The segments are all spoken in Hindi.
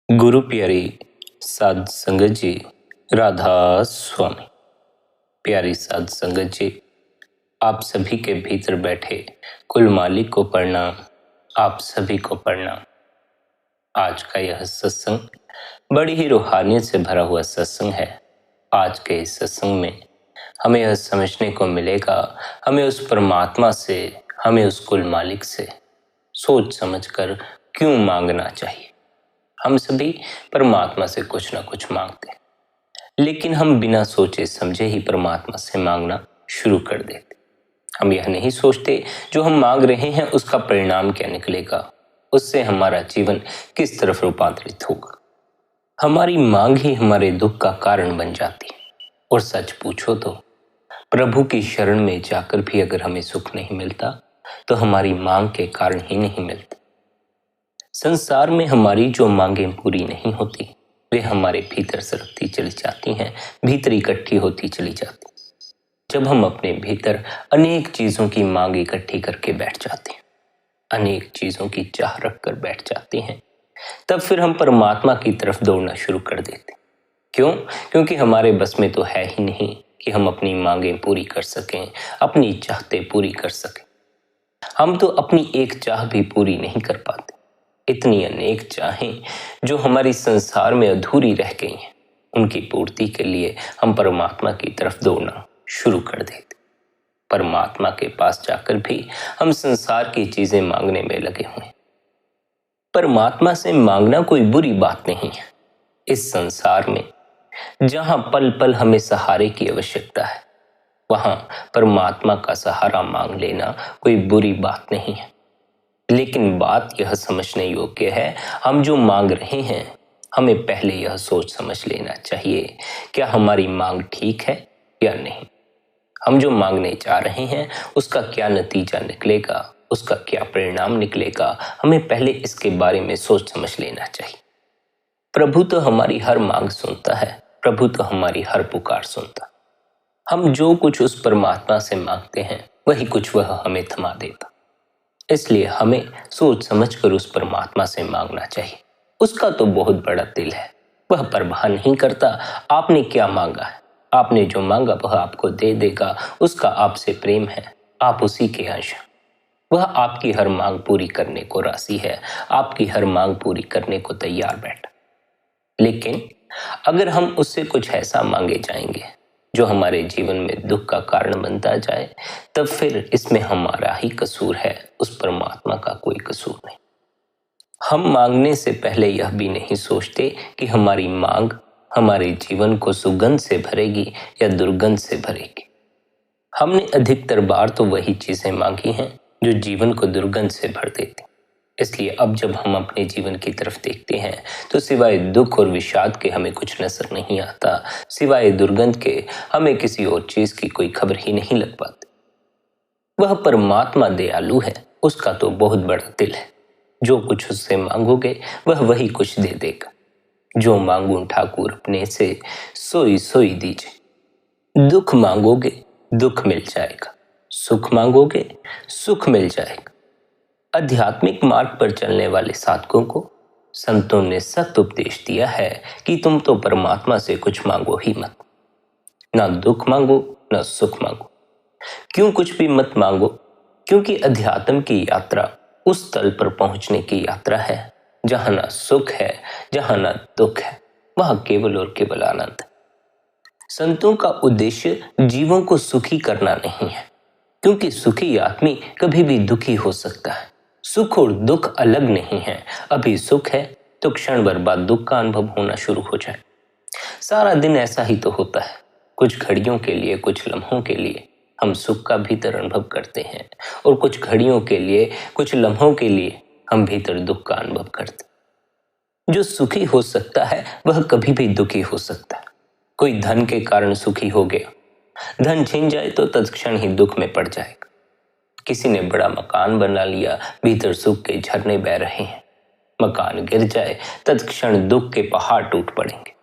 गुरु प्यारी साध संगत जी, राधा स्वामी। प्यारी साध संगत जी, आप सभी के भीतर बैठे कुल मालिक को प्रणाम। आप सभी को प्रणाम। आज का यह सत्संग बड़ी ही रूहानियत से भरा हुआ सत्संग है। आज के इस सत्संग में हमें यह समझने को मिलेगा, हमें उस परमात्मा से, हमें उस कुल मालिक से सोच समझकर क्यों मांगना चाहिए। हम सभी परमात्मा से कुछ ना कुछ मांगते हैं, लेकिन हम बिना सोचे समझे ही परमात्मा से मांगना शुरू कर देते। हम यह नहीं सोचते जो हम मांग रहे हैं उसका परिणाम क्या निकलेगा, उससे हमारा जीवन किस तरफ रूपांतरित होगा। हमारी मांग ही हमारे दुख का कारण बन जाती है। और सच पूछो तो प्रभु की शरण में जाकर भी अगर हमें सुख नहीं मिलता तो हमारी मांग के कारण ही नहीं मिलता। संसार में हमारी जो मांगें पूरी नहीं होती वे हमारे भीतर सरकती चली जाती हैं, भीतर इकट्ठी होती चली जाती। जब हम अपने भीतर अनेक चीजों की मांग इकट्ठी करके बैठ जाते हैं, अनेक चीजों की चाह रख कर बैठ जाते हैं, तब फिर हम परमात्मा की तरफ दौड़ना शुरू कर देते। क्यों? क्योंकि हमारे बस में तो है ही नहीं कि हम अपनी मांगें पूरी कर सकें, अपनी चाहते पूरी कर सकें। हम तो अपनी एक चाह भी पूरी नहीं कर पाते। इतनी अनेक चाहें जो हमारी संसार में अधूरी रह गई हैं, उनकी पूर्ति के लिए हम परमात्मा की तरफ दौड़ना शुरू कर देते। परमात्मा के पास जाकर भी हम संसार की चीजें मांगने में लगे हुए। परमात्मा से मांगना कोई बुरी बात नहीं है। इस संसार में जहां पल पल हमें सहारे की आवश्यकता है, वहां परमात्मा का सहारा मांग लेना कोई बुरी बात नहीं है। लेकिन बात यह समझने योग्य है, हम जो मांग रहे हैं हमें पहले यह सोच समझ लेना चाहिए क्या हमारी मांग ठीक है या नहीं। हम जो मांगने जा रहे हैं उसका क्या नतीजा निकलेगा, उसका क्या परिणाम निकलेगा, हमें पहले इसके बारे में सोच समझ लेना चाहिए। प्रभु तो हमारी हर मांग सुनता है, प्रभु तो हमारी हर पुकार सुनता। हम जो कुछ उस परमात्मा से मांगते हैं वही कुछ वह हमें थमा देता। इसलिए हमें सोच समझकर उस परमात्मा से मांगना चाहिए। उसका तो बहुत बड़ा दिल है, वह परवाह नहीं करता आपने क्या मांगा है। आपने जो मांगा वह आपको दे देगा, उसका आपसे प्रेम है, आप उसी के अंश हैं। वह आपकी हर मांग पूरी करने को राजी है, आपकी हर मांग पूरी करने को तैयार बैठा। लेकिन अगर हम उससे कुछ ऐसा मांगे जाएंगे जो हमारे जीवन में दुख का कारण बनता जाए, तब फिर इसमें हमारा ही कसूर है, उस परमात्मा का कोई कसूर नहीं। हम मांगने से पहले यह भी नहीं सोचते कि हमारी मांग हमारे जीवन को सुगंध से भरेगी या दुर्गंध से भरेगी। हमने अधिकतर बार तो वही चीजें मांगी हैं जो जीवन को दुर्गंध से भर देती। इसलिए अब जब हम अपने जीवन की तरफ देखते हैं तो सिवाय दुख और विषाद के हमें कुछ नजर नहीं आता। सिवाय दुर्गंध के हमें किसी और चीज की कोई खबर ही नहीं लग पाती। वह परमात्मा दयालु है, उसका तो बहुत बड़ा दिल है। जो कुछ उससे मांगोगे वह वही कुछ दे देगा। जो मांगू ठाकुर अपने से सोई सोई दीजिए। दुख मांगोगे दुख मिल जाएगा, सुख मांगोगे सुख मिल जाएगा। आध्यात्मिक मार्ग पर चलने वाले साधकों को संतों ने सत्य उपदेश दिया है कि तुम तो परमात्मा से कुछ मांगो ही मत। ना दुख मांगो ना सुख मांगो। क्यों कुछ भी मत मांगो? क्योंकि अध्यात्म की यात्रा उस तल पर पहुंचने की यात्रा है जहां ना सुख है, जहां ना दुख है, वहां केवल और केवल आनंद है। संतों का उद्देश्य जीवों को सुखी करना नहीं है, क्योंकि सुखी आदमी कभी भी दुखी हो सकता है। सुख और दुख अलग नहीं है। अभी सुख है तो क्षण भर बाद दुख का अनुभव होना शुरू हो जाए। सारा दिन ऐसा ही तो होता है। कुछ घड़ियों के लिए, कुछ लम्हों के लिए हम सुख का भीतर अनुभव करते हैं और कुछ घड़ियों के लिए, कुछ लम्हों के लिए हम भीतर दुख का अनुभव करते हैं। जो सुखी हो सकता है वह कभी भी दुखी हो सकता है। कोई धन के कारण सुखी हो गया, धन छिन जाए तो तत्क्षण ही दुख में पड़ जाएगा। किसी ने बड़ा मकान बना लिया, भीतर सुख के झरने बह रहे हैं, मकान गिर जाए तत्क्षण दुख के पहाड़ टूट पड़ेंगे।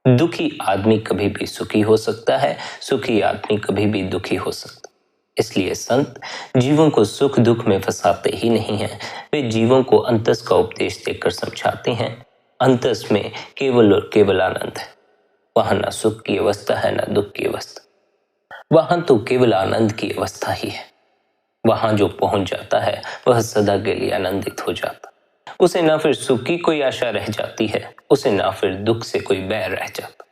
दुखी आदमी कभी भी सुखी हो सकता है, सुखी आदमी कभी भी दुखी हो सकता है। इसलिए संत जीवों को सुख दुख में फंसाते ही नहीं हैं, वे जीवों को अंतस का उपदेश देकर समझाते हैं अंतस में केवल और केवल आनंद है। वहां ना सुख की अवस्था है ना दुख की अवस्था, वहां तो केवल आनंद की अवस्था ही है। वहां जो पहुंच जाता है वह सदा के लिए आनंदित हो जाता, उसे ना फिर सुख की कोई आशा रह जाती है, उसे ना फिर दुख से कोई बैर रह जाता।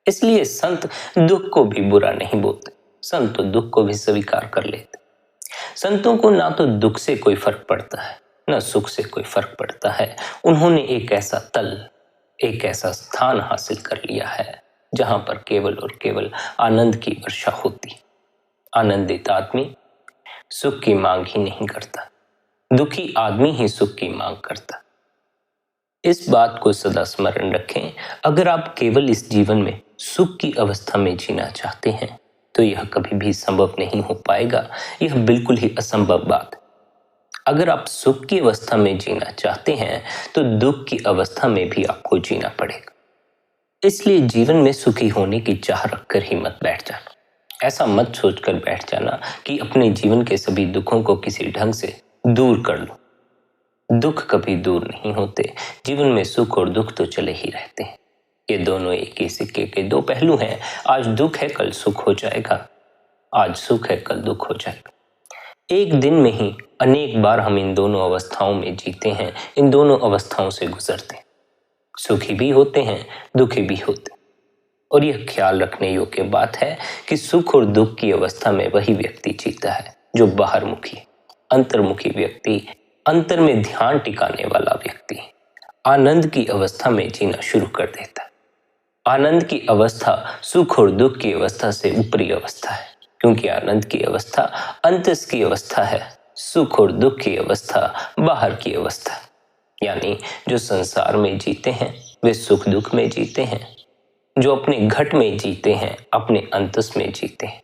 इसलिए संत दुख को भी बुरा नहीं बोलते, संत तो दुख को भी स्वीकार कर लेते। संतों को ना तो दुख से कोई फर्क पड़ता है ना सुख से कोई फर्क पड़ता है। उन्होंने एक ऐसा तल, एक ऐसा स्थान हासिल कर लिया है जहां पर केवल और केवल आनंद की वर्षा होती। आनंदित आदमी सुख की मांग ही नहीं करता, दुखी आदमी ही सुख की मांग करता। इस बात को सदा स्मरण रखें। अगर आप केवल इस जीवन में सुख की अवस्था में जीना चाहते हैं तो यह कभी भी संभव नहीं हो पाएगा। यह बिल्कुल ही असंभव बात है। अगर आप सुख की अवस्था में जीना चाहते हैं तो दुख की अवस्था में भी आपको जीना पड़ेगा। इसलिए जीवन में सुखी होने की चाह रखकर ही मत बैठ जाना। ऐसा मत सोचकर बैठ जाना कि अपने जीवन के सभी दुखों को किसी ढंग से दूर कर लो। दुख कभी दूर नहीं होते। जीवन में सुख और दुख तो चले ही रहते हैं। ये दोनों एक ही सिक्के के दो पहलू हैं। आज दुख है कल सुख हो जाएगा, आज सुख है कल दुख हो जाएगा। एक दिन में ही अनेक बार हम इन दोनों अवस्थाओं में जीते हैं, इन दोनों अवस्थाओं से गुजरते हैं। सुखी भी होते हैं, दुखी भी होते हैं। और यह ख्याल रखने योग्य बात है कि सुख और दुख की अवस्था में वही व्यक्ति जीता है जो बाहरमुखी, अंतर्मुखी व्यक्ति, अंतर में ध्यान टिकाने वाला व्यक्ति आनंद की अवस्था में जीना शुरू कर देता है। आनंद की अवस्था सुख और दुख की अवस्था से ऊपरी अवस्था है, क्योंकि आनंद की अवस्था अंतस की अवस्था है, सुख और दुख की अवस्था बाहर की अवस्था। यानी जो संसार में जीते हैं वे सुख दुख में जीते हैं, जो अपने घट में जीते हैं, अपने अंतस में जीते हैं,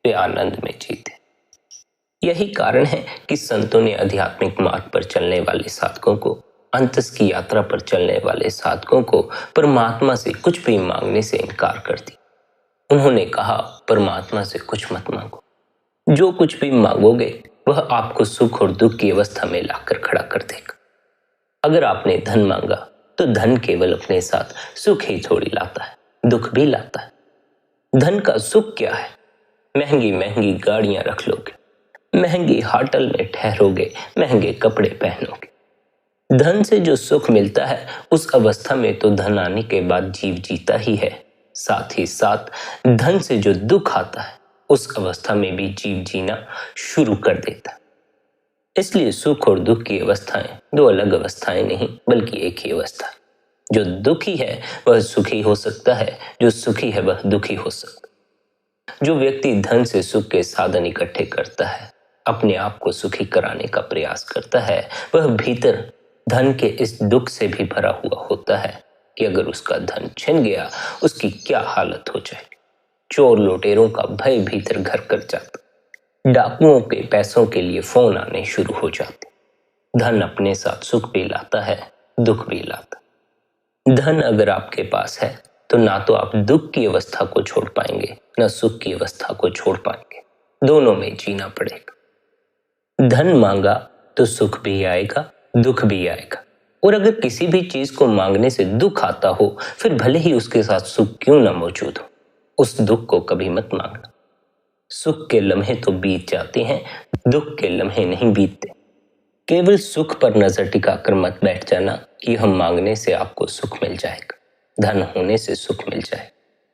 वे आनंद में जीते हैं। यही कारण है कि संतों ने आध्यात्मिक मार्ग पर चलने वाले साधकों को, अंतस की यात्रा पर चलने वाले साधकों को परमात्मा से कुछ भी मांगने से इनकार कर दिया। उन्होंने कहा, परमात्मा से कुछ मत मांगो, जो कुछ भी मांगोगे वह आपको सुख और दुख की अवस्था में लाकर खड़ा कर देगा। अगर आपने धन मांगा तो धन केवल अपने साथ सुख ही थोड़ी लाता है, दुख भी लाता है। धन का सुख क्या है? महंगी महंगी गाड़ियां रख लोगे, महंगी होटल में ठहरोगे, महंगे कपड़े पहनोगे। धन से जो सुख मिलता है उस अवस्था में तो धन आने के बाद जीव जीता ही है, साथ ही साथ धन से जो दुख आता है उस अवस्था में भी जीव जीना शुरू कर देता। इसलिए सुख और दुख की अवस्थाएं दो अलग अवस्थाएं नहीं बल्कि एक ही अवस्था। जो दुखी है वह सुखी हो सकता है, जो सुखी है वह दुखी हो सकता। जो व्यक्ति धन से सुख के साधन इकट्ठे करता है, अपने आप को सुखी कराने का प्रयास करता है, वह भीतर धन के इस दुख से भी भरा हुआ होता है कि अगर उसका धन छिन गया उसकी क्या हालत हो जाएगी। चोर लुटेरों का भय भीतर घर कर जाता, डाकुओं के पैसों के लिए फोन आने शुरू हो जाते। धन अपने साथ सुख भी लाता है, दुख भी लाता। धन अगर आपके पास है तो ना तो आप दुख की अवस्था को छोड़ पाएंगे ना सुख की अवस्था को छोड़ पाएंगे, दोनों में जीना पड़ेगा। धन मांगा तो सुख भी आएगा, दुख भी आएगा। और अगर किसी भी चीज को मांगने से दुख आता हो, फिर भले ही उसके साथ सुख क्यों ना मौजूद हो, उस दुख को कभी मत मांगना। सुख के लम्हे तो बीत जाते हैं, दुख के लम्हे नहीं बीतते। केवल सुख पर नजर टिकाकर मत बैठ जाना कि हम मांगने से आपको सुख मिल जाएगा, धन होने से सुख मिल जाए।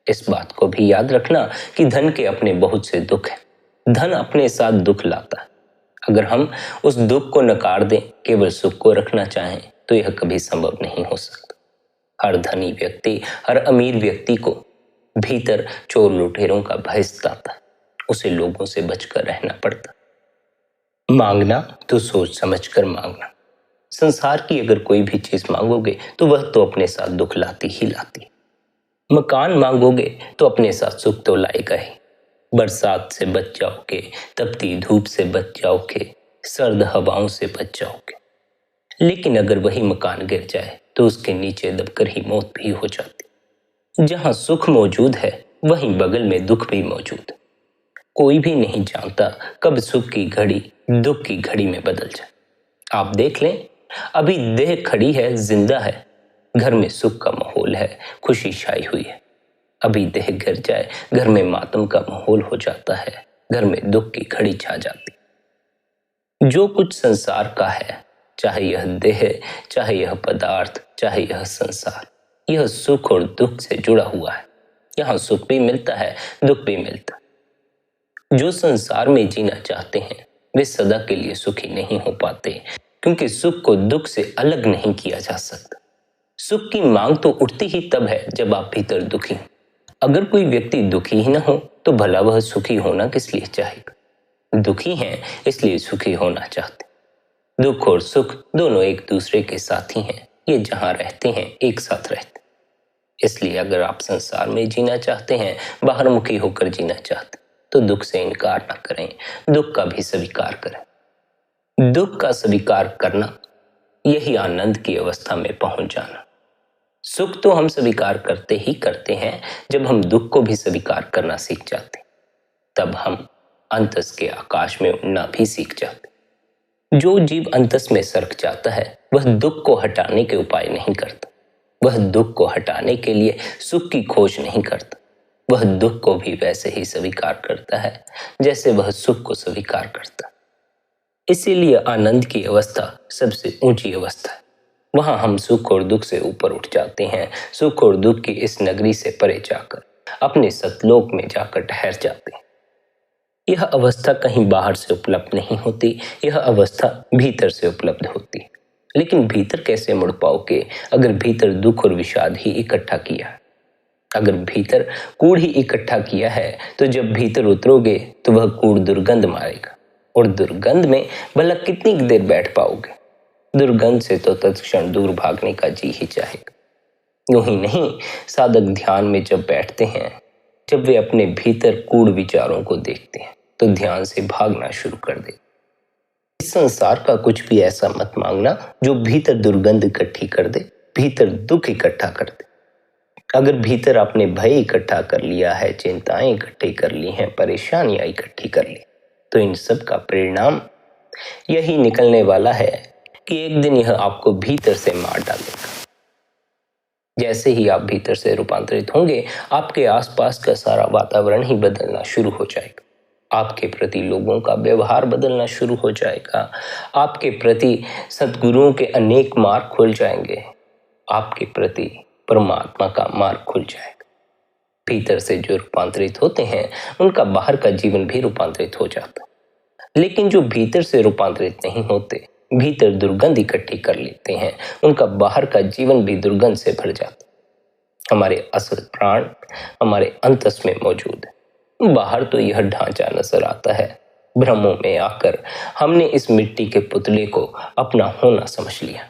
इस बात को भी याद रखना कि धन के अपने बहुत से दुख हैं, धन अपने साथ दुख लाता है। अगर हम उस दुख को नकार दें, केवल सुख को रखना चाहें, तो यह कभी संभव नहीं हो सकता। हर धनी व्यक्ति, हर अमीर व्यक्ति को भीतर चोर लुटेरों का भय सताता है, उसे लोगों से बचकर रहना पड़ता। मांगना तो सोच समझकर मांगना। संसार की अगर कोई भी चीज मांगोगे तो वह तो अपने साथ दुख लाती ही लाती। मकान मांगोगे तो अपने साथ सुख तो लाएगा ही। बरसात से बच जाओगे, तपती धूप से बच जाओगे, सर्द हवाओं से बच जाओगे। लेकिन अगर वही मकान गिर जाए तो उसके नीचे दबकर ही मौत भी हो जाती। जहां सुख मौजूद है वहीं बगल में दुख भी मौजूद है। कोई भी नहीं जानता कब सुख की घड़ी दुख की घड़ी में बदल जाए। आप देख लें, अभी देह खड़ी है, जिंदा है, घर में सुख का माहौल है, खुशी छाई हुई है। अभी देह गिर जाए, घर में मातम का माहौल हो जाता है, घर में दुख की घड़ी छा जाती। जो कुछ संसार का है, चाहे यह देह, चाहे यह पदार्थ, चाहे यह संसार, यह सुख और दुख से जुड़ा हुआ है। यहाँ सुख भी मिलता है, दुख भी मिलता है। जो संसार में जीना चाहते हैं वे सदा के लिए सुखी नहीं हो पाते, क्योंकि सुख को दुख से अलग नहीं किया जा सकता। सुख की मांग तो उठती ही तब है जब आप भीतर दुखी हो। अगर कोई व्यक्ति दुखी ही ना हो तो भला वह सुखी होना किस लिए चाहेगा। दुखी हैं इसलिए सुखी होना चाहते। दुख और सुख दोनों एक दूसरे के साथी हैं, ये जहां रहते हैं एक साथ रहते। इसलिए अगर आप संसार में जीना चाहते हैं, बाहर मुखी होकर जीना चाहते, तो दुख से इनकार ना करें, दुख का भी स्वीकार करें। दुख का स्वीकार करना यही आनंद की अवस्था में पहुंच जाना। सुख तो हम स्वीकार करते ही करते हैं, जब हम दुख को भी स्वीकार करना सीख जाते, तब हम अंतस के आकाश में उड़ना भी सीख जाते। जो जीव अंतस में सरक जाता है वह दुख को हटाने के उपाय नहीं करता, वह दुख को हटाने के लिए सुख की खोज नहीं करता, वह दुख को भी वैसे ही स्वीकार करता है जैसे वह सुख को स्वीकार करता। इसीलिए आनंद की अवस्था सबसे ऊंची अवस्था है। वहां हम सुख और दुख से ऊपर उठ जाते हैं, सुख और दुख की इस नगरी से परे जाकर अपने सतलोक में जाकर ठहर जाते हैं। यह अवस्था कहीं बाहर से उपलब्ध नहीं होती, यह अवस्था भीतर से उपलब्ध होती है। लेकिन भीतर कैसे मुड़ पाओगे अगर भीतर दुख और विषाद ही इकट्ठा किया है। अगर भीतर कूड़ ही इकट्ठा किया है तो जब भीतर उतरोगे तो वह कूड़ दुर्गंध मारेगा, और दुर्गंध में भला कितनी देर बैठ पाओगे। दुर्गंध से तो तत्क्षण दूर भागने का जी ही चाहेगा। यूं ही नहीं, साधक ध्यान में जब बैठते हैं, जब वे अपने भीतर कूड़ विचारों को देखते हैं तो ध्यान से भागना शुरू कर दे। इस संसार का कुछ भी ऐसा मत मांगना जो भीतर दुर्गंध इकट्ठी कर दे, भीतर दुख इकट्ठा कर दे। अगर भीतर आपने भय इकट्ठा कर लिया है, चिंताएं इकट्ठी कर ली हैं, परेशानियां इकट्ठी कर ली, तो इन सब का परिणाम यही निकलने वाला है कि एक दिन यह आपको भीतर से मार डालेगा। जैसे ही आप भीतर से रूपांतरित होंगे, आपके आसपास का सारा वातावरण ही बदलना शुरू हो जाएगा। आपके प्रति लोगों का व्यवहार बदलना शुरू हो जाएगा। आपके प्रति सद्गुरुओं के अनेक मार्ग खुल जाएंगे। आपके प्रति परमात्मा का मार्ग खुल जाएगा। भीतर से जो रूपांतरित होते हैं उनका बाहर का जीवन भी रूपांतरित हो जाता है। लेकिन जो भीतर से रूपांतरित नहीं होते, भीतर दुर्गंध इकट्ठी कर लेते हैं, उनका बाहर का जीवन भी दुर्गंध से भर जाता है। हमारे असल प्राण हमारे अंतस में मौजूद है। बाहर तो यह ढांचा नजर आता है। भ्रमों में आकर हमने इस मिट्टी के पुतले को अपना होना समझ लिया।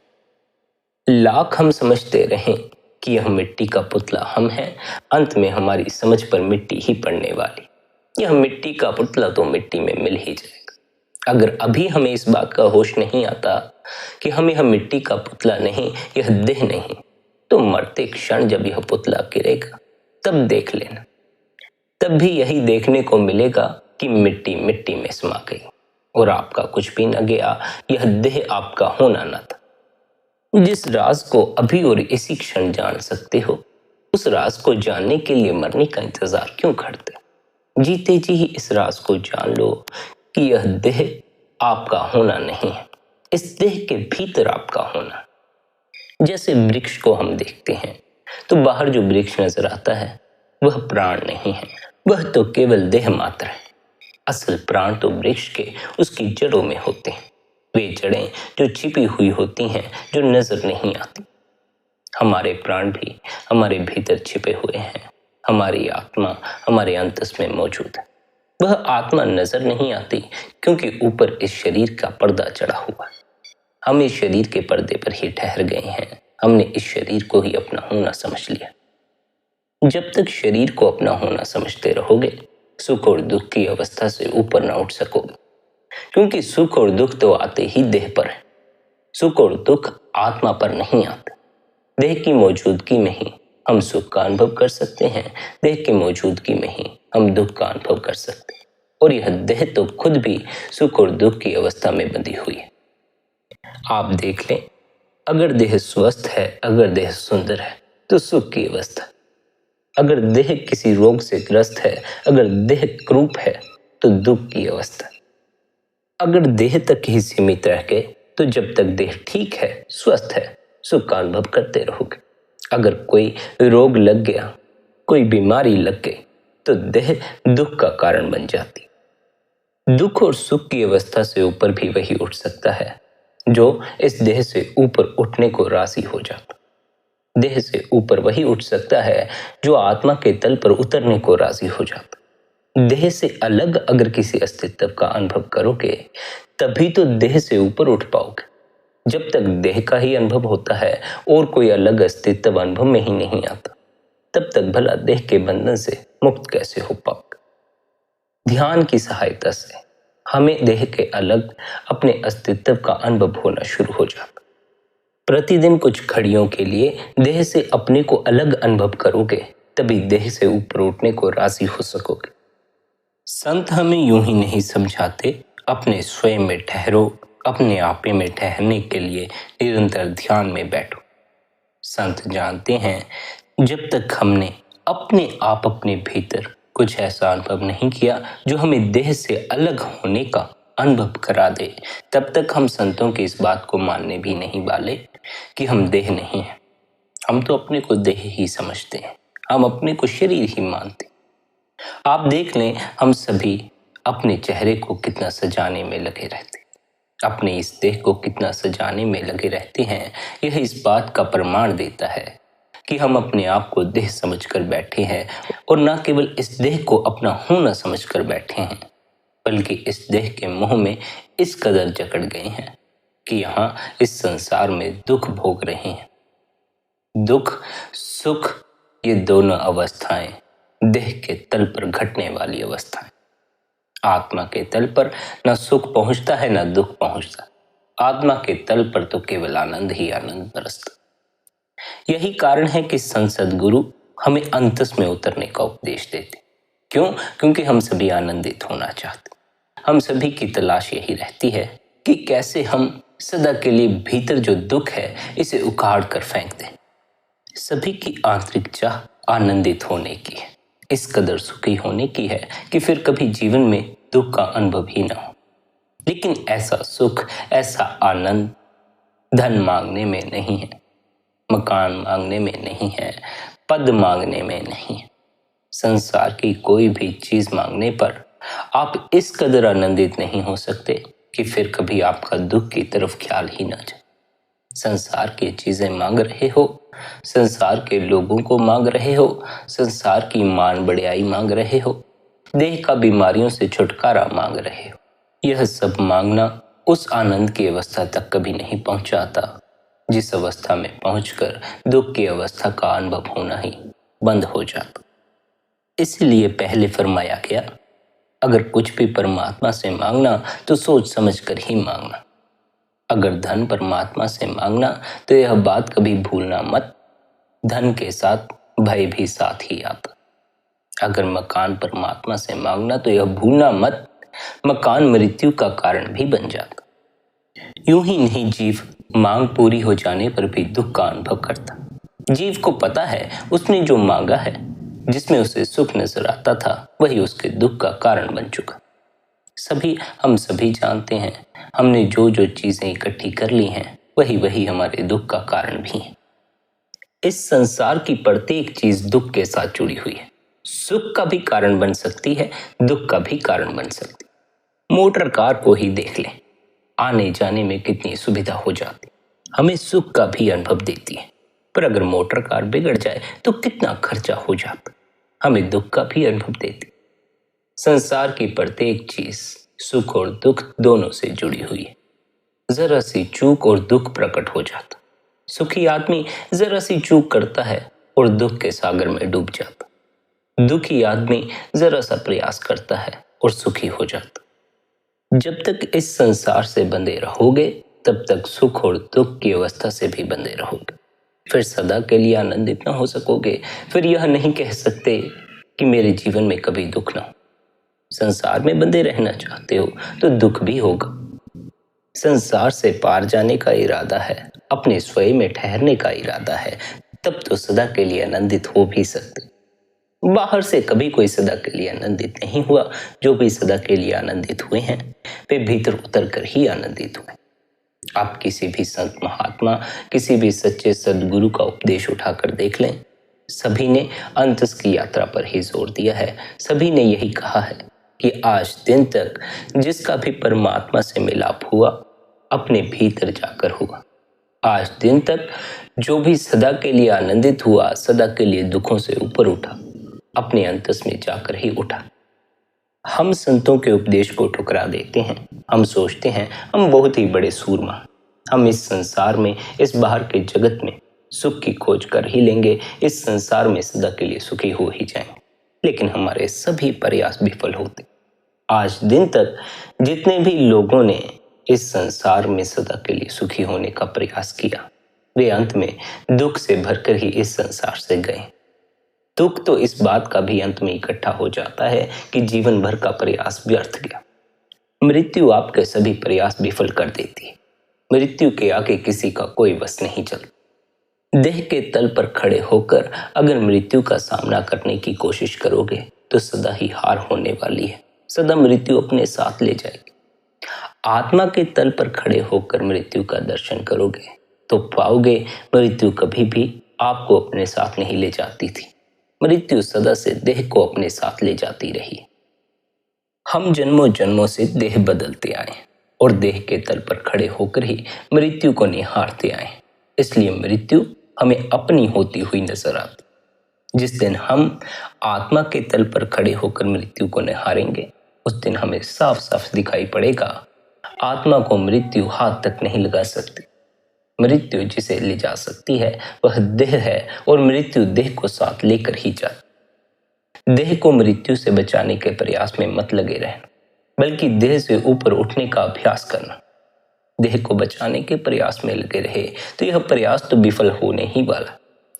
लाख हम समझते रहें कि यह मिट्टी का पुतला हम हैं, अंत में हमारी समझ पर मिट्टी ही पड़ने वाली। यह मिट्टी का पुतला तो मिट्टी में मिल ही जाएगा। अगर अभी हमें इस बात का होश नहीं आता कि हम यह मिट्टी का पुतला नहीं, यह देह नहीं, तो मरते क्षण जब यह पुतला गिरेगा तब देख लेना। तब भी यही देखने को मिलेगा कि मिट्टी मिट्टी में समा गई और आपका कुछ भी न गया, यह देह आपका होना न था। जिस राज को अभी और इसी क्षण जान सकते हो, उस राज को जानने के लिए मरने का इंतजार क्यों करते? जीते जी ही इस राज को जान लो कि यह देह आपका होना नहीं है, इस देह के भीतर आपका होना। जैसे वृक्ष को हम देखते हैं तो बाहर जो वृक्ष नजर आता है वह प्राण नहीं है, वह तो केवल देह मात्र है। असल प्राण तो वृक्ष के उसकी जड़ों में होते हैं, वे जड़ें जो छिपी हुई होती हैं, जो नजर नहीं आती। हमारे प्राण भी हमारे भीतर छिपे हुए हैं। हमारी आत्मा हमारे अंतस में मौजूद है। वह आत्मा नजर नहीं आती क्योंकि ऊपर इस शरीर का पर्दा चढ़ा हुआ है। हम इस शरीर के पर्दे पर ही ठहर गए हैं। हमने इस शरीर को ही अपना होना समझ लिया। जब तक शरीर को अपना होना समझते रहोगे, सुख और दुख की अवस्था से ऊपर ना उठ सकोगे, क्योंकि सुख और दुख तो आते ही देह पर है। सुख और दुख आत्मा पर नहीं आते। देह की मौजूदगी में ही हम सुख का अनुभव कर सकते हैं, देह की मौजूदगी में ही हम दुख का अनुभव कर सकते हैं। और यह देह तो खुद भी सुख और दुख की अवस्था में बंधी हुई है। आप देख लें, अगर देह स्वस्थ है, अगर देह सुंदर है तो सुख की अवस्था। अगर देह किसी रोग से ग्रस्त है, अगर देह क्रूप है तो दुख की अवस्था। अगर देह तक ही सीमित रह गए तो जब तक देह ठीक है, स्वस्थ है, सुख का अनुभव करते रहोगे। अगर कोई रोग लग गया, कोई बीमारी लग गई तो देह दुख का कारण बन जाती। दुख और सुख की अवस्था से ऊपर भी वही उठ सकता है जो इस देह से ऊपर उठने को राजी हो जाता। देह से ऊपर वही उठ सकता है जो आत्मा के तल पर उतरने को राजी हो जाता। देह से अलग अगर किसी अस्तित्व का अनुभव करोगे तभी तो देह से ऊपर उठ पाओगे। जब तक देह का ही अनुभव होता है और कोई अलग अस्तित्व अनुभव में ही नहीं आता, तब तक भला देह के बंधन से मुक्त कैसे हो पाओगे। ध्यान की सहायता से हमें देह के अलग अपने अस्तित्व का अनुभव होना शुरू हो जाता। प्रतिदिन कुछ घड़ियों के लिए देह से अपने को अलग अनुभव करोगे तभी देह से ऊपर उठने को राजी हो सकोगे। संत हमें यूं ही नहीं समझाते, अपने स्वयं में ठहरो, अपने आपे में ठहरने के लिए निरंतर ध्यान में बैठो। संत जानते हैं जब तक हमने अपने आप अपने भीतर कुछ ऐसा अनुभव नहीं किया जो हमें देह से अलग होने का अनुभव करा दे, तब तक हम संतों की इस बात को मानने भी नहीं वाले कि हम देह नहीं हैं। हम तो अपने को देह ही समझते हैं, हम अपने को शरीर ही मानते। आप देख लें, हम सभी अपने चेहरे को कितना सजाने में लगे रहते, अपने इस देह को कितना सजाने में लगे रहते हैं। यह इस बात का प्रमाण देता है कि हम अपने आप को देह समझकर बैठे हैं और न केवल इस देह को अपना होना समझकर बैठे हैं, बल्कि इस देह के मोह में इस कदर जकड़ गए हैं कि यहाँ इस संसार में दुख भोग रहे हैं। दुख सुख ये दोनों अवस्थाएं देह के तल पर घटने वाली अवस्थाएं। आत्मा के तल पर न सुख पहुंचता है न दुख पहुंचता। आत्मा के तल पर तो केवल आनंद ही आनंद बरसता। यही कारण है कि संत सद्गुरु हमें अंतस में उतरने का उपदेश देते। क्यों? क्योंकि हम सभी आनंदित होना चाहते। हम सभी की तलाश यही रहती है कि कैसे हम सदा के लिए भीतर जो दुख है इसे उखाड़ कर फेंक दें। सभी की आंतरिक चाह आनंदित होने की है, इस कदर सुखी होने की है कि फिर कभी जीवन में दुख का अनुभव ही ना हो। लेकिन ऐसा सुख, ऐसा आनंद धन मांगने में नहीं है, मकान मांगने में नहीं है, पद मांगने में नहीं है। संसार की कोई भी चीज मांगने पर आप इस कदर आनंदित नहीं हो सकते कि फिर कभी आपका दुख की तरफ ख्याल ही ना जाए। संसार की चीजें मांग रहे हो, संसार के लोगों को मांग रहे हो, संसार की मान बढ़ियाई मांग रहे हो, देह का बीमारियों से छुटकारा मांग रहे हो। यह सब मांगना उस आनंद की अवस्था तक कभी नहीं पहुंचाता जिस अवस्था में पहुंचकर दुख की अवस्था का अनुभव होना ही बंद हो जाता। इसलिए पहले फरमाया गया, अगर कुछ भी परमात्मा से मांगना तो सोच समझ कर ही मांगना। अगर धन परमात्मा से मांगना तो यह बात कभी भूलना मत, धन के साथ भय भी साथ ही आता। अगर मकान परमात्मा से मांगना तो यह भूलना मत, मकान मृत्यु का कारण भी बन जाता। यूं ही नहीं जीव मांग पूरी हो जाने पर भी दुख का अनुभव करता। जीव को पता है उसने जो मांगा है, जिसमें उसे सुख नजर आता था, वही उसके दुख का कारण बन चुका। हम सभी जानते हैं, हमने जो जो चीजें इकट्ठी कर ली हैं वही वही हमारे दुख का कारण भी है। इस संसार की प्रत्येक चीज दुख के साथ जुड़ी हुई है। सुख का भी कारण बन सकती है, दुख का भी कारण बन सकती है। मोटर कार को ही देख लें, आने जाने में कितनी सुविधा हो जाती, हमें सुख का भी अनुभव देती है। पर अगर मोटर कार बिगड़ जाए तो कितना खर्चा हो जाता, हमें दुख का भी अनुभव देती। संसार की प्रत्येक चीज सुख और दुख दोनों से जुड़ी हुई है। जरा सी चूक और दुख प्रकट हो जाता। सुखी आदमी जरा सी चूक करता है और दुख के सागर में डूब जाता। दुखी आदमी जरा सा प्रयास करता है और सुखी हो जाता। जब तक इस संसार से बंधे रहोगे तब तक सुख और दुख की अवस्था से भी बंधे रहोगे। फिर सदा के लिए आनंदित न हो सकोगे। फिर यह नहीं कह सकते कि मेरे जीवन में कभी दुख ना हो। संसार में बंधे रहना चाहते हो तो दुख भी होगा। संसार से पार जाने का इरादा है अपने स्वयं में ठहरने का इरादा है, तब तो सदा के लिए आनंदित हो भी सकते। बाहर से कभी कोई सदा के लिए आनंदित नहीं हुआ। जो भी सदा के लिए आनंदित हुए हैं वे भीतर उतर कर ही आनंदित हुए। आप किसी भी संत महात्मा, किसी भी सच्चे सद्गुरु का उपदेश उठाकर देख लें, सभी ने अंतस की यात्रा पर ही जोर दिया है। सभी ने यही कहा है कि आज दिन तक जिसका भी परमात्मा से मिलाप हुआ अपने भीतर जाकर हुआ। आज दिन तक जो भी सदा के लिए आनंदित हुआ, सदा के लिए दुखों से ऊपर उठा, अपने अंतस में जाकर ही उठा। हम संतों के उपदेश को ठुकरा देते हैं। हम सोचते हैं हम बहुत ही बड़े सूरमा, हम इस संसार में, इस बाहर के जगत में सुख की खोज कर ही लेंगे, इस संसार में सदा के लिए सुखी हो ही जाएंगे। लेकिन हमारे सभी प्रयास विफल होते। आज दिन तक जितने भी लोगों ने इस संसार में सदा के लिए सुखी होने का प्रयास किया, वे अंत में दुख से भरकर ही इस संसार से गए। दुख तो इस बात का भी अंत में इकट्ठा हो जाता है कि जीवन भर का प्रयास व्यर्थ गया। मृत्यु आपके सभी प्रयास विफल कर देती है। मृत्यु के आगे किसी का कोई वश नहीं चलता। देह के तल पर खड़े होकर अगर मृत्यु का सामना करने की कोशिश करोगे तो सदा ही हार होने वाली है। सदा मृत्यु अपने साथ ले जाएगी। आत्मा के तल पर खड़े होकर मृत्यु का दर्शन करोगे तो पाओगे मृत्यु कभी भी आपको अपने साथ नहीं ले जाती थी। मृत्यु सदा से देह को अपने साथ ले जाती रही। हम जन्मों जन्मों से देह बदलते आए और देह के तल पर खड़े होकर ही मृत्यु को निहारते आए। इसलिए मृत्यु हमें अपनी होती हुई नजर आती। जिस दिन हम आत्मा के तल पर खड़े होकर मृत्यु को निहारेंगे, उस दिन हमें साफ साफ दिखाई पड़ेगा आत्मा को मृत्यु हाथ तक नहीं लगा सकती। मृत्यु जिसे ले जा सकती है वह देह है और मृत्यु देह को साथ लेकर ही जाती। देह को मृत्यु से बचाने के प्रयास में मत लगे रहना, बल्कि देह से ऊपर उठने का अभ्यास करना। देह को बचाने के प्रयास में लगे रहे तो यह प्रयास तो विफल होने ही वाला।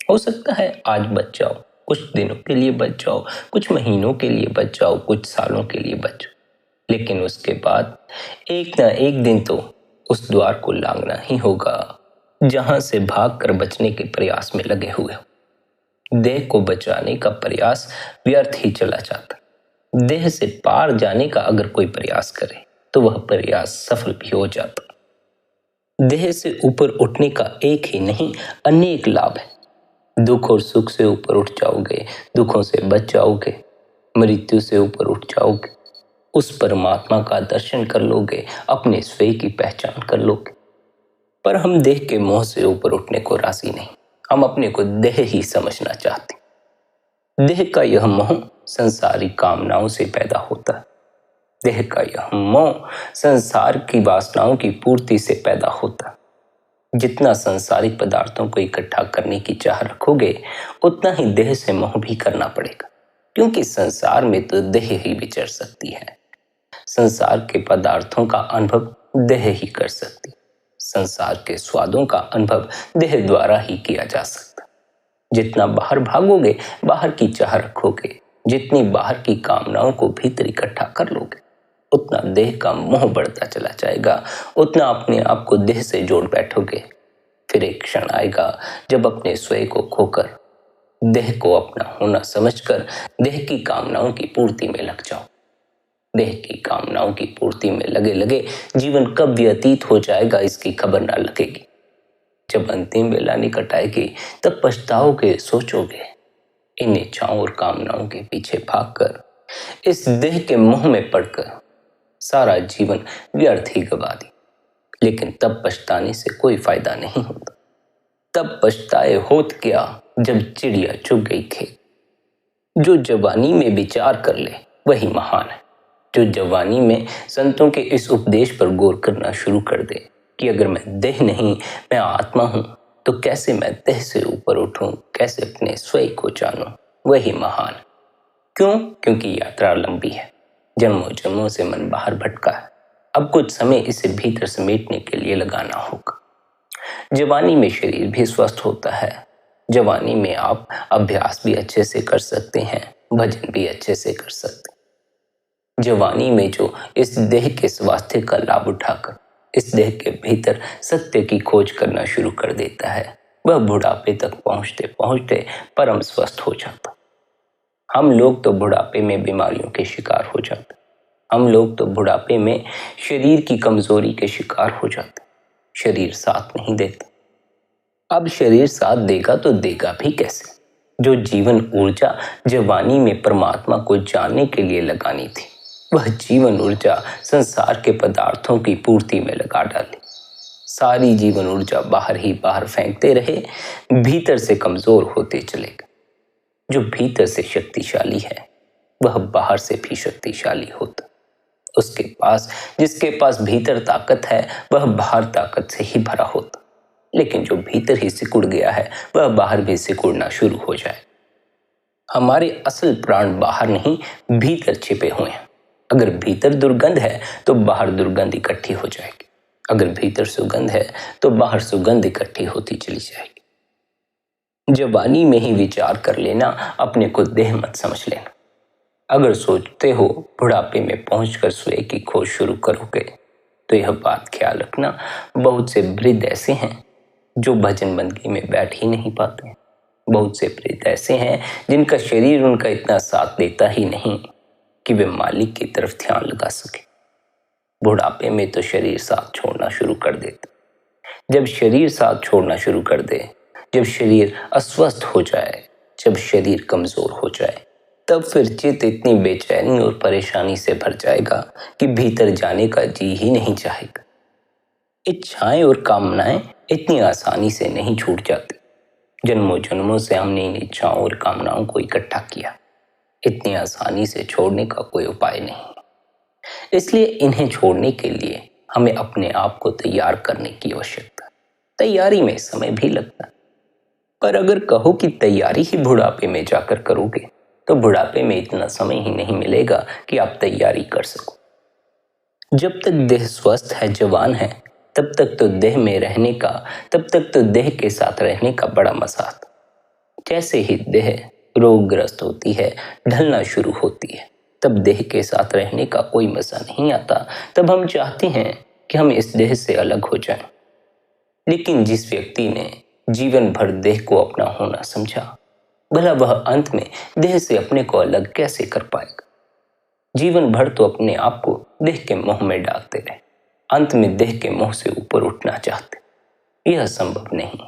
हो सकता है आज बच जाओ, कुछ दिनों के लिए बच जाओ, कुछ महीनों के लिए बच जाओ, कुछ सालों के लिए बच जाओ, लेकिन उसके बाद एक ना एक दिन तो उस द्वार को लांघना ही होगा जहां से भागकर बचने के प्रयास में लगे हुए हो। देह को बचाने का प्रयास व्यर्थ ही चला जाता। देह से पार जाने का अगर कोई प्रयास करे तो वह प्रयास सफल भी हो जाता। देह से ऊपर उठने का एक ही नहीं अनेक लाभ है। दुख और सुख से ऊपर उठ जाओगे, दुखों से बच जाओगे, मृत्यु से ऊपर उठ जाओगे, उस परमात्मा का दर्शन कर लोगे, अपने स्वयं की पहचान कर लोगे। पर हम देह के मोह से ऊपर उठने को राजी नहीं। हम अपने को देह ही समझना चाहते। देह का यह मोह संसारी कामनाओं से पैदा होता है। देह का यह मोह संसार की वासनाओं की पूर्ति से पैदा होता है। जितना संसारिक पदार्थों को इकट्ठा करने की चाह रखोगे उतना ही देह से मोह भी करना पड़ेगा, क्योंकि संसार में तो देह ही विचर सकती है। संसार के पदार्थों का अनुभव देह ही कर सकती। संसार के स्वादों का अनुभव देह द्वारा ही किया जा सकता। जितना बाहर भागोगे, बाहर की चाह रखोगे, जितनी बाहर की कामनाओं को भीतर इकट्ठा कर लोगे, उतना देह का मोह बढ़ता चला जाएगा, उतना अपने आप को देह से जोड़ बैठोगे। फिर एक क्षण आएगा जब अपने स्वयं को खोकर देह को अपना होना समझकर देह की कामनाओं की पूर्ति में लग जाओ। देह की कामनाओं की पूर्ति में लगे लगे जीवन कब व्यतीत हो जाएगा इसकी खबर ना लगेगी। जब अंतिम बेला निकट आएगी तब पछताओगे, सोचोगे इन इच्छाओं और कामनाओं के पीछे भागकर, इस देह के मोह में पड़कर सारा जीवन व्यर्थ ही गवा दी। लेकिन तब पछताने से कोई फायदा नहीं होता। तब पछताए होत क्या जब चिड़िया चुग गई खेत। जो जवानी में विचार कर ले वही महान है। जो जवानी में संतों के इस उपदेश पर गौर करना शुरू कर दे कि अगर मैं देह नहीं, मैं आत्मा हूं, तो कैसे मैं देह से ऊपर उठूं, कैसे अपने स्वयं को जानूं, वही महान। क्यों? क्योंकि यात्रा लंबी है। जन्मों जन्मों से मन बाहर भटका है। अब कुछ समय इसे भीतर समेटने के लिए लगाना होगा। जवानी में शरीर भी स्वस्थ होता है। जवानी में आप अभ्यास भी अच्छे से कर सकते हैं, भजन भी अच्छे से कर सकते हैं। जवानी में जो इस देह के स्वास्थ्य का लाभ उठाकर, इस देह के भीतर सत्य की खोज करना शुरू कर देता है, वह बुढ़ापे तक पहुंचते पहुंचते परम स्वस्थ हो जाता। हम लोग तो बुढ़ापे में बीमारियों के शिकार हो जाते। हम लोग तो बुढ़ापे में शरीर की कमजोरी के शिकार हो जाते। शरीर साथ नहीं देता। अब शरीर साथ देगा तो देगा भी कैसे? जो जीवन ऊर्जा जवानी में परमात्मा को जानने के लिए लगानी थी, वह जीवन ऊर्जा संसार के पदार्थों की पूर्ति में लगा डाली। सारी जीवन ऊर्जा बाहर ही बाहर फेंकते रहे, भीतर से कमजोर होते चले गए। जो भीतर से शक्तिशाली है, वह बाहर से भी शक्तिशाली होता। उसके पास, जिसके पास भीतर ताकत है, वह बाहर ताकत से ही भरा होता। लेकिन जो भीतर ही सिकुड़ गया है, वह बाहर भी सिकुड़ना शुरू हो जाए। हमारे असल प्राण बाहर नहीं, भीतर छिपे हुए हैं। अगर भीतर दुर्गंध है तो बाहर दुर्गंध इकट्ठी हो जाएगी। अगर भीतर सुगंध है तो बाहर सुगंध इकट्ठी होती चली जाएगी। जवानी में ही विचार कर लेना, अपने को देह मत समझ लेना। अगर सोचते हो बुढ़ापे में पहुंचकर स्वयं की खोज शुरू करोगे, तो यह बात ख्याल रखना, बहुत से वृद्ध ऐसे हैं जो भजन बंदगी में बैठ ही नहीं पाते। बहुत से वृद्ध ऐसे हैं जिनका शरीर उनका इतना साथ देता ही नहीं कि वे मालिक की तरफ ध्यान लगा सके। बुढ़ापे में तो शरीर साथ छोड़ना शुरू कर देता। जब शरीर साथ छोड़ना शुरू कर दे, जब शरीर अस्वस्थ हो जाए, जब शरीर कमजोर हो जाए, तब फिर चित्त इतनी बेचैनी और परेशानी से भर जाएगा कि भीतर जाने का जी ही नहीं चाहेगा। इच्छाएं और कामनाएं इतनी आसानी से नहीं छूट जाती। जन्मों जन्मों से हमने इन इच्छाओं और कामनाओं को इकट्ठा किया। इतनी आसानी से छोड़ने का कोई उपाय नहीं। इसलिए इन्हें छोड़ने के लिए हमें अपने आप को तैयार करने की आवश्यकता है। तैयारी में समय भी लगता है, पर अगर कहो कि तैयारी ही बुढ़ापे में जाकर करोगे, तो बुढ़ापे में इतना समय ही नहीं मिलेगा कि आप तैयारी कर सको। जब तक देह स्वस्थ है, जवान है, तब तक तो देह में रहने का, तब तक तो देह के साथ रहने का बड़ा मजा आता। जैसे ही देह रोगग्रस्त होती है, ढलना शुरू होती है, तब देह के साथ रहने का कोई मजा नहीं आता। तब हम चाहते हैं कि हम इस देह से अलग हो जाएं। लेकिन जिस व्यक्ति ने जीवन भर देह को अपना होना समझा, भला वह अंत में देह से अपने को अलग कैसे कर पाएगा? जीवन भर तो अपने आप को देह के मोह में डालते रहे, अंत में देह के मोह से ऊपर उठना चाहते। यह संभव नहीं।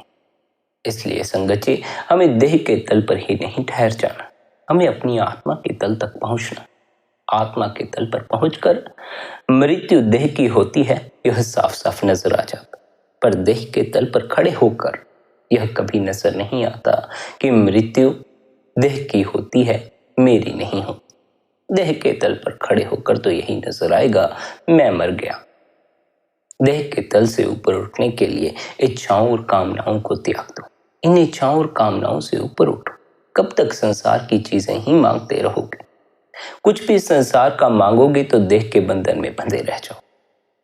इसलिए संगत जी, हमें देह के तल पर ही नहीं ठहर जाना, हमें अपनी आत्मा के तल तक पहुंचना। आत्मा के तल पर पहुंचकर मृत्यु देह की होती है, यह साफ साफ नजर आ जाता। पर देह के तल पर खड़े होकर यह कभी नजर नहीं आता कि मृत्यु देह की होती है, मेरी नहीं होती। देह के तल पर खड़े होकर तो यही नजर आएगा, मैं मर गया। देह के तल से ऊपर उठने के लिए इच्छाओं और कामनाओं को त्याग दो। इन इच्छाओं और कामनाओं से ऊपर उठो। कब तक संसार की चीजें ही मांगते रहोगे? कुछ भी संसार का मांगोगे तो देह के बंधन में बंधे रह जाओ।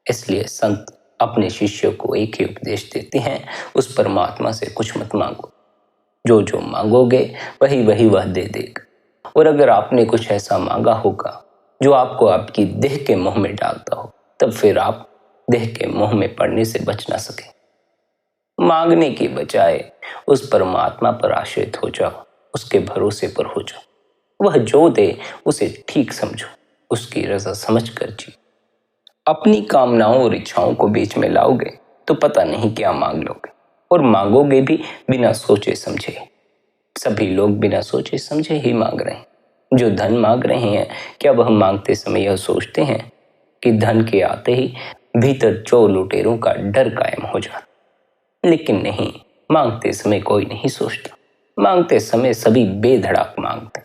इसलिए संत अपने शिष्यों को एक ही उपदेश देते हैं, उस परमात्मा से कुछ मत मांगो। जो जो मांगोगे वही वही वह दे देगा। और अगर आपने कुछ ऐसा मांगा होगा जो आपको आपकी देह के मोह में डालता हो, तब फिर आप देह के मोह में पड़ने से बच ना सके। मांगने की बजाय उस परमात्मा पर आश्रित हो जाओ, उसके भरोसे पर हो जाओ। वह जो दे उसे ठीक समझो, उसकी रजा समझ कर जी। अपनी कामनाओं और इच्छाओं को बीच में लाओगे तो पता नहीं क्या मांग लोगे, और मांगोगे भी बिना सोचे समझे। सभी लोग बिना सोचे समझे ही मांग रहे हैं। जो धन मांग रहे हैं, क्या वह मांगते समय यह सोचते हैं कि धन के आते ही भीतर चोर लुटेरों का डर कायम हो जाता? लेकिन नहीं, मांगते समय कोई नहीं सोचता। मांगते समय सभी बेधड़क मांगते।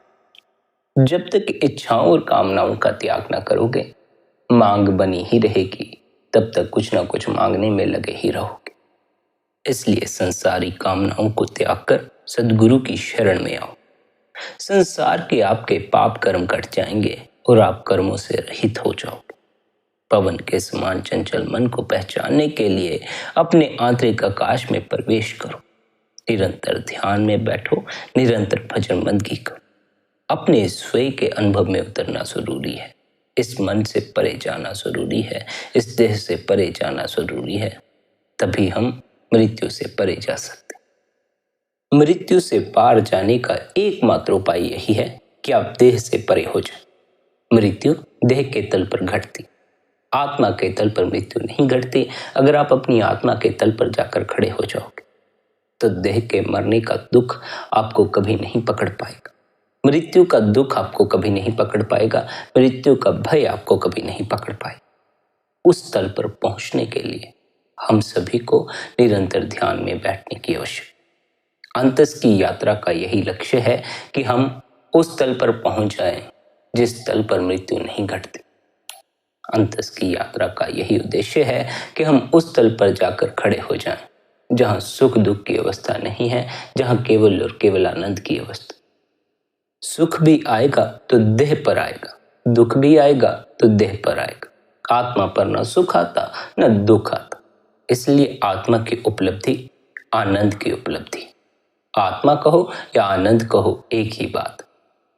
जब तक इच्छाओं और कामनाओं का त्याग न करोगे, मांग बनी ही रहेगी। तब तक कुछ ना कुछ मांगने में लगे ही रहोगे। इसलिए संसारी कामनाओं को त्याग कर सद्गुरु की शरण में आओ। संसार के आपके पाप कर्म कट जाएंगे और आप कर्मों से रहित हो जाओगे। पवन के समान चंचल मन को पहचानने के लिए अपने आंतरिक आकाश में प्रवेश करो। निरंतर ध्यान में बैठो, निरंतर भजन बंदगी करो। अपने स्वयं के अनुभव में उतरना जरूरी है। इस मन से परे जाना जरूरी है, इस देह से परे जाना जरूरी है, तभी हम मृत्यु से परे जा सकते। मृत्यु से पार जाने का एकमात्र उपाय यही है कि आप देह से परे हो जाएं। मृत्यु देह के तल पर घटती, आत्मा के तल पर मृत्यु नहीं घटती। अगर आप अपनी आत्मा के तल पर जाकर खड़े हो जाओगे तो देह के मरने का दुख आपको कभी नहीं पकड़ पाएगा, मृत्यु का दुख आपको कभी नहीं पकड़ पाएगा, मृत्यु का भय आपको कभी नहीं पकड़ पाएगा। उस तल पर पहुंचने के लिए हम सभी को निरंतर ध्यान में बैठने की आवश्यकता। अंतस की यात्रा का यही लक्ष्य है कि हम उस तल पर पहुंच जाएं जिस तल पर मृत्यु नहीं घटती। अंतस की यात्रा का यही उद्देश्य है कि हम उस तल पर जाकर खड़े हो जाएं जहां सुख दुख की अवस्था नहीं है, जहां केवल और केवल आनंद की अवस्था। सुख भी आएगा तो देह पर आएगा, दुख भी आएगा तो देह पर आएगा। आत्मा पर न सुख आता न दुख आता। इसलिए आत्मा की उपलब्धि आनंद की उपलब्धि, आत्मा कहो या आनंद कहो एक ही बात।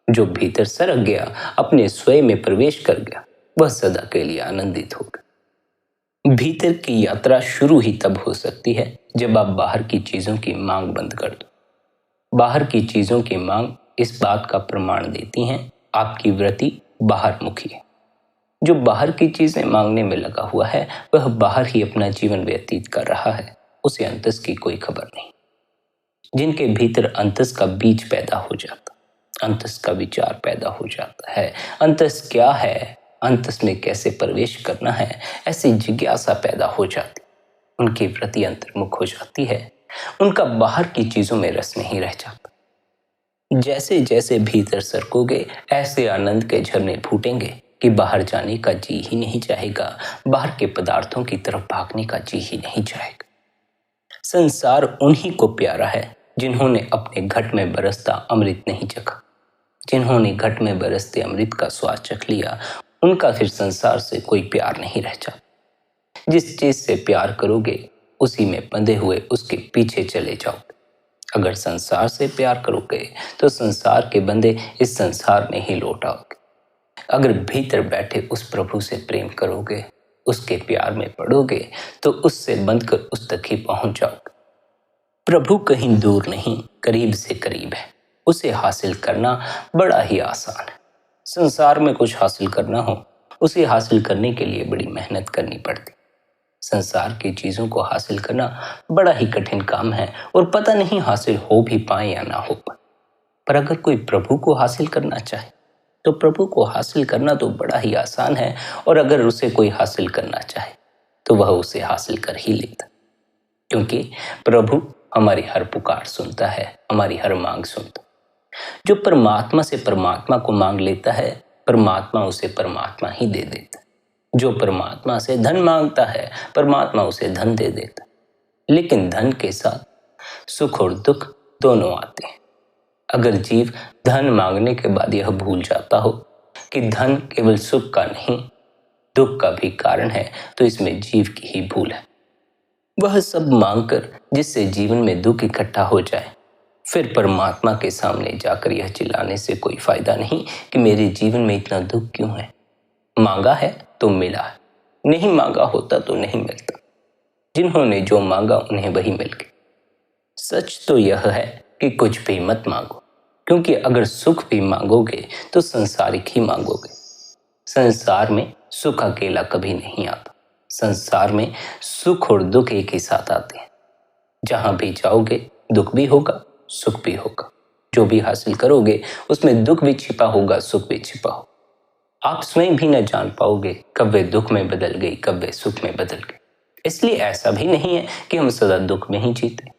जो भीतर सरक गया, अपने स्वयं में प्रवेश कर गया, वह सदा के लिए आनंदित होगा। भीतर की यात्रा शुरू ही तब हो सकती है जब आप बाहर की चीजों की मांग बंद कर दो। बाहर की चीजों की मांग इस बात का प्रमाण देती हैं आपकी वृत्ति बाहर मुखी है। जो बाहर की चीजें मांगने में लगा हुआ है वह बाहर ही अपना जीवन व्यतीत कर रहा है, उसे अंतस की कोई खबर नहीं। जिनके भीतर अंतस का बीज पैदा हो जाता, अंतस का विचार पैदा हो जाता है, अंतस क्या है, अंतस में कैसे प्रवेश करना है, ऐसी जिज्ञासा पैदा हो जाती, उनकी वृत्ति अंतर्मुख हो जाती है, उनका बाहर की चीजों में रस नहीं रह जाता। जैसे जैसे भीतर सरकोगे ऐसे आनंद के झरने फूटेंगे कि बाहर जाने का जी ही नहीं चाहेगा, बाहर के पदार्थों की तरफ भागने का जी ही नहीं चाहेगा। संसार उन्हीं को प्यारा है जिन्होंने अपने घट में बरसता अमृत नहीं चखा। जिन्होंने घट में बरसते अमृत का स्वाद चख लिया, उनका फिर संसार से कोई प्यार नहीं रह जाता। जिस चीज से प्यार करोगे उसी में बंधे हुए उसके पीछे चले जाओगे। अगर संसार से प्यार करोगे तो संसार के बंधे इस संसार में ही लौट आओगे। अगर भीतर बैठे उस प्रभु से प्रेम करोगे, उसके प्यार में पड़ोगे तो उससे बंधकर उस तक ही पहुंच जाओगे। प्रभु कहीं दूर नहीं, करीब से करीब है। उसे हासिल करना बड़ा ही आसान है। संसार में कुछ हासिल करना हो, उसे हासिल करने के लिए बड़ी मेहनत करनी पड़ती। संसार की चीजों को हासिल करना बड़ा ही कठिन काम है और पता नहीं हासिल हो भी पाए या ना हो पाए। पर अगर कोई प्रभु को हासिल करना चाहे तो प्रभु को हासिल करना तो बड़ा ही आसान है, और अगर उसे कोई हासिल करना चाहे तो वह उसे हासिल कर ही लेता, क्योंकि प्रभु हमारी हर पुकार सुनता है, हमारी हर मांग सुनता। जो परमात्मा से परमात्मा को मांग लेता है, परमात्मा उसे परमात्मा ही दे देता। जो परमात्मा से धन मांगता है, परमात्मा उसे धन दे देता। लेकिन धन के साथ सुख और दुख दोनों आते हैं। अगर जीव धन मांगने के बाद यह भूल जाता हो कि धन केवल सुख का नहीं, दुख का भी कारण है, तो इसमें जीव की ही भूल है। वह सब मांगकर जिससे जीवन में दुख इकट्ठा हो जाए, फिर परमात्मा के सामने जाकर यह चिल्लाने से कोई फायदा नहीं कि मेरे जीवन में इतना दुख क्यों है। मांगा है तो मिला है, नहीं मांगा होता तो नहीं मिलता। जिन्होंने जो मांगा उन्हें वही मिल गया। सच तो यह है कि कुछ भी मत मांगो, क्योंकि अगर सुख भी मांगोगे तो संसारिक ही मांगोगे। संसार में सुख अकेला कभी नहीं आता। संसार में सुख और दुख एक ही साथ आते हैं। जहां भी जाओगे दुख भी होगा, सुख भी होगा। जो भी हासिल करोगे उसमें दुख भी छिपा होगा, सुख भी छिपा होगा। आप स्वयं भी न जान पाओगे कब वे दुख में बदल गई, कब वे सुख में बदल गई। इसलिए ऐसा भी नहीं है कि हम सदा दुख में ही जीते।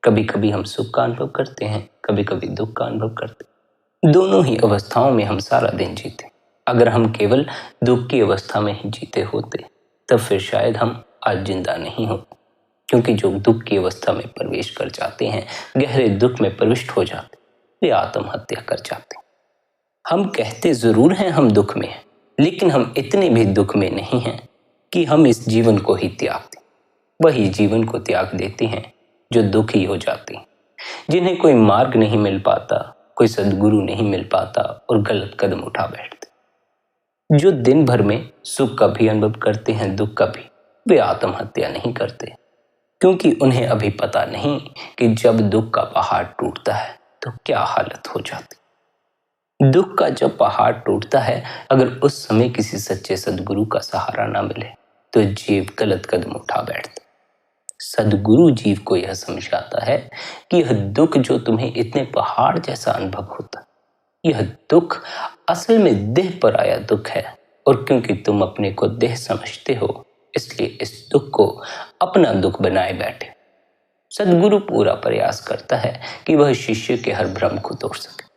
कभी कभी हम सुख का अनुभव करते हैं, कभी कभी दुख का अनुभव करते हैं। दोनों ही अवस्थाओं में हम सारा दिन जीते। अगर हम केवल दुख की अवस्था में ही जीते होते तब फिर शायद हम आज जिंदा नहीं होते, क्योंकि जो दुख की अवस्था में प्रवेश कर जाते हैं, गहरे दुख में प्रविष्ट हो जाते, वे आत्महत्या कर जाते। हम कहते जरूर हैं हम दुख में हैं, लेकिन हम इतने भी दुख में नहीं हैं कि हम इस जीवन को ही त्याग दें। वही जीवन को त्याग देते हैं जो दुखी हो जाते हैं, जिन्हें कोई मार्ग नहीं मिल पाता, कोई सद्गुरु नहीं मिल पाता और गलत कदम उठा बैठते। जो दिन भर में सुख का भी अनुभव करते हैं, दुख का भी, वे आत्महत्या नहीं करते, क्योंकि उन्हें अभी पता नहीं कि जब दुख का पहाड़ टूटता है तो क्या हालत हो जाती। दुख का जब पहाड़ टूटता है, अगर उस समय किसी सच्चे सद्गुरु का सहारा ना मिले तो जीव गलत कदम उठा बैठता। सद्गुरु जीव को यह समझाता है कि यह दुख जो तुम्हें इतने पहाड़ जैसा अनुभव होता, यह दुख असल में देह पर आया दुख है, और क्योंकि तुम अपने को देह समझते हो, इसलिए इस दुख को अपना दुख बनाए बैठे। सद्गुरु पूरा प्रयास करता है कि वह शिष्य के हर भ्रम को तोड़ सके।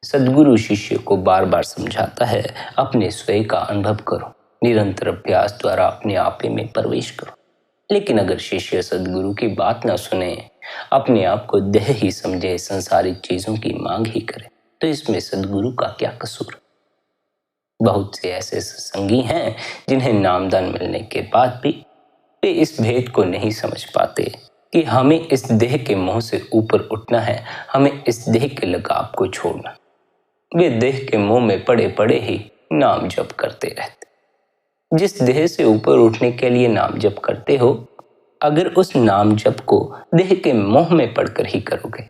सद्गुरु शिष्य को बार बार समझाता है, अपने स्वयं का अनुभव करो, निरंतर अभ्यास द्वारा अपने आपे में प्रवेश करो। लेकिन अगर शिष्य सद्गुरु की बात न सुने, अपने आप को देह ही समझे, संसारिक चीजों की मांग ही करे, तो इसमें सद्गुरु का क्या कसूर। बहुत से ऐसे सत्संगी हैं जिन्हें नामदान मिलने के बाद भी वे इस भेद को नहीं समझ पाते कि हमें इस देह के मोह से ऊपर उठना है, हमें इस देह के लगाव को छोड़ना। वे देह के मोह में पड़े पड़े ही नाम जप करते रहते। जिस देह से ऊपर उठने के लिए नाम जप करते हो, अगर उस नाम जप को देह के मोह में पड़कर ही करोगे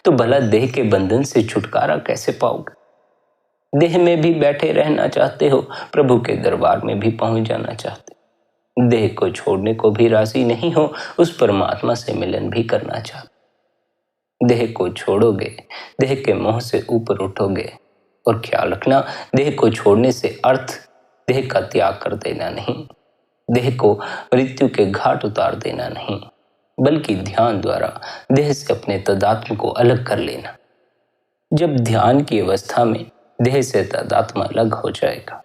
तो भला देह के बंधन से छुटकारा कैसे पाओगे। देह में भी बैठे रहना चाहते हो, प्रभु के दरबार में भी पहुंच जाना चाहते, देह को छोड़ने को भी राजी नहीं हो, उस परमात्मा से मिलन भी करना चाहते। देह को छोड़ोगे, देह के मोह से ऊपर उठोगे। और ख्याल रखना, देह को छोड़ने से अर्थ देह का त्याग कर देना नहीं, देह को मृत्यु के घाट उतार देना नहीं, बल्कि ध्यान द्वारा देह से अपने तदात्म को अलग कर लेना। जब ध्यान की अवस्था में देह से तदात्मा अलग हो जाएगा,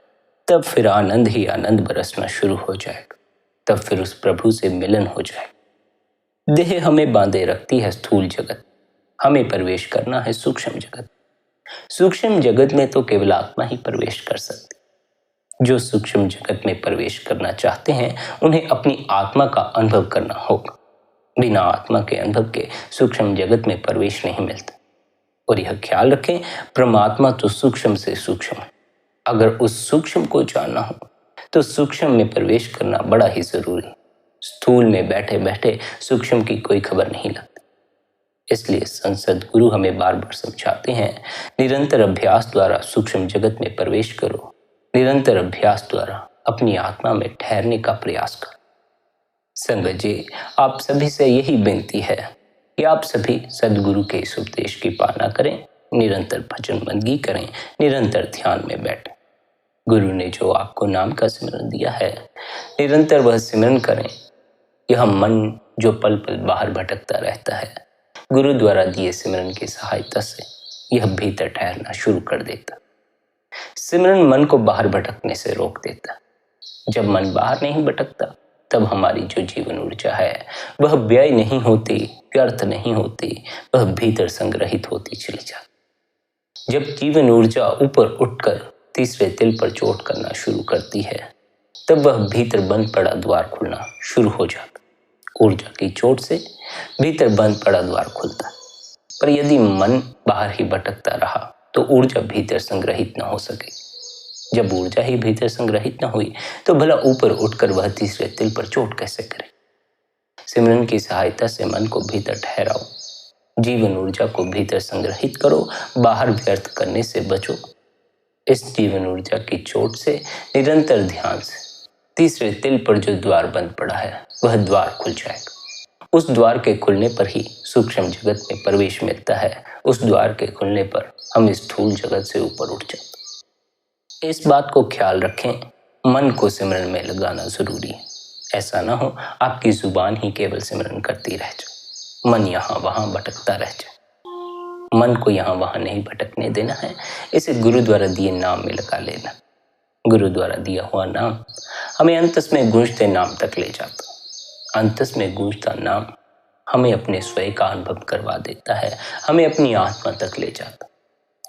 तब फिर आनंद ही आनंद बरसना शुरू हो जाएगा, तब फिर उस प्रभु से मिलन हो जाएगा। देह हमें बांधे रखती है स्थूल जगत, हमें प्रवेश करना है सूक्ष्म जगत। सूक्ष्म जगत में तो केवल आत्मा ही प्रवेश कर सकती। जो सूक्ष्म जगत में प्रवेश करना चाहते हैं, उन्हें अपनी आत्मा का अनुभव करना होगा। बिना आत्मा के अनुभव के सूक्ष्म जगत में प्रवेश नहीं मिलता। और यह ख्याल रखें, परमात्मा तो सूक्ष्म से सूक्ष्म है। अगर उस सूक्ष्म को जानना हो तो सूक्ष्म में प्रवेश करना बड़ा ही जरूरी है। स्थूल में बैठे बैठे सूक्ष्म की कोई खबर नहीं लगती। इसलिए संसद गुरु हमें बार बार समझाते हैं, निरंतर अभ्यास द्वारा सूक्ष्म जगत में प्रवेश करो, निरंतर अभ्यास द्वारा अपनी आत्मा में ठहरने का प्रयास करो। संगत जी, आप सभी से यही विनती है कि आप सभी सदगुरु के इस उपदेश की पालना करें, निरंतर भजन बंदगी करें, निरंतर ध्यान में बैठें। गुरु ने जो आपको नाम का सिमरन दिया है, निरंतर वह सिमरन करें। यह मन जो पल पल बाहर भटकता रहता है, गुरु द्वारा दिए सिमरन की सहायता से यह भीतर ठहरना शुरू कर देता। सिमरन मन को बाहर भटकने से रोक देता। जब मन बाहर नहीं भटकता, तब हमारी जो जीवन ऊर्जा है वह व्यय नहीं होती, व्यर्थ नहीं होती, वह भीतर संग्रहित होती चली जाती। जब जीवन ऊर्जा ऊपर उठकर तीसरे तिल पर चोट करना शुरू करती है, तब वह भीतर बंद पड़ा द्वार खुलना शुरू हो जाता। ऊर्जा की चोट से भीतर बंद पड़ा द्वार खुलता। पर यदि मन बाहर ही भटकता रहा तो ऊर्जा भीतर संग्रहित न हो सके। जब ऊर्जा ही भीतर संग्रहित न हुई तो भला ऊपर उठकर वह तीसरे तिल पर चोट कैसे करे। सिमरन की सहायता से मन को भीतर ठहराओ, जीवन ऊर्जा को भीतर संग्रहित करो, बाहर व्यर्थ करने से बचो। इस जीवन ऊर्जा की चोट से निरंतर ध्यान से तीसरे तिल पर जो द्वार बंद पड़ा है वह द्वार खुल जाएगा। उस द्वार के खुलने पर ही सूक्ष्म जगत में प्रवेश मिलता है। उस द्वार के खुलने पर हम स्थूल जगत से ऊपर उठ जाते। इस बात को ख्याल रखें, मन को सिमरन में लगाना जरूरी है। ऐसा ना हो आपकी जुबान ही केवल सिमरन करती रह जाए, मन यहाँ वहां भटकता रह जाए। मन को यहाँ वहां नहीं भटकने देना है, इसे गुरु द्वारा दिए नाम में लगा लेना। गुरु द्वारा दिया हुआ नाम हमें अंतस में गूंजते नाम तक ले जाता। अंतस में गूंजता नाम हमें अपने स्वयं का अनुभव करवा देता है, हमें अपनी आत्मा तक ले जाता।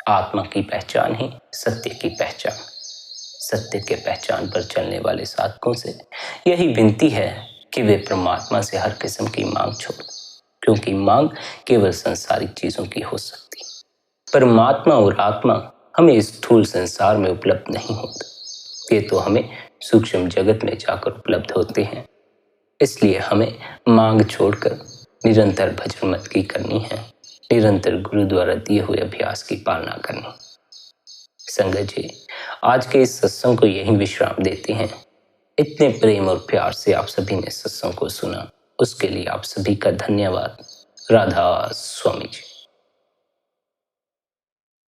आत्मा की पहचान ही सत्य की पहचान। सत्य के पहचान पर चलने वाले साधकों से यही विनती है कि वे परमात्मा से हर किस्म की मांग छोड़, क्योंकि मांग केवल संसारिक चीजों की हो सकती है। परमात्मा और आत्मा हमें स्थूल संसार में उपलब्ध नहीं होता। ये तो हमें सूक्ष्म जगत में जाकर उपलब्ध होते हैं। इसलिए हमें मांग छोड़कर निरंतर भजन मत की करनी है, निरंतर गुरु द्वारा दिए हुए अभ्यास की पालना करनी। संगत जी, आज के इस सत्संग को यहीं विश्राम देते हैं। इतने प्रेम और प्यार से आप सभी ने सत्संग को सुना, उसके लिए आप सभी का धन्यवाद। राधा स्वामी जी।